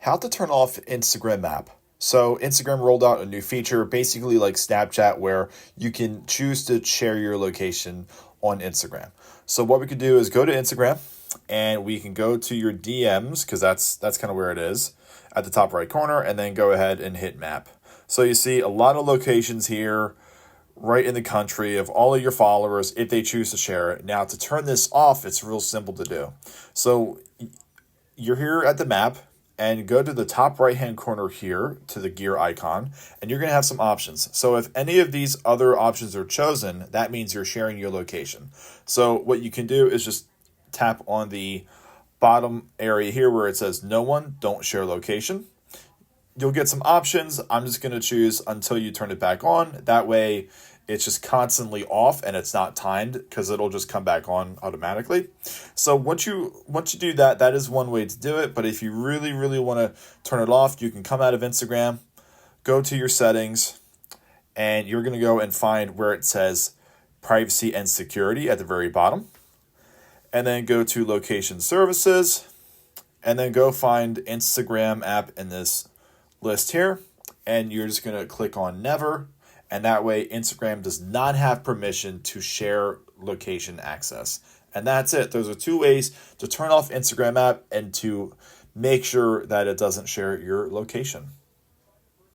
How to turn off Instagram app. So Instagram rolled out a new feature, basically like Snapchat, where you can choose to share your location on Instagram. So what we could do is go to Instagram and we can go to your DMs because that's kind of where it is at the top right corner, and then go ahead and hit map. So you see a lot of locations here right in the country of all of your followers if they choose to share it. Now to turn this off, it's real simple to do. So you're here at the map and go to the top right hand corner here to the gear icon, and you're going to have some options. So if any of these other options are chosen, that means you're sharing your location. So what you can do is just tap on the bottom area here where it says no one, don't share location. You'll get some options. I'm just going to choose until you turn it back on. That way it's just constantly off and it's not timed because it'll just come back on automatically. So once you do that, that is one way to do it. But if you really want to turn it off, you can come out of Instagram, go to your settings, and you're going to go and find where it says privacy and security at the very bottom. And then go to location services, and then go find Instagram app in this list here, and you're just going to click on never, and that way Instagram does not have permission to share location access. And that's it. Those are two ways to turn off Instagram app and to make sure that it doesn't share your location.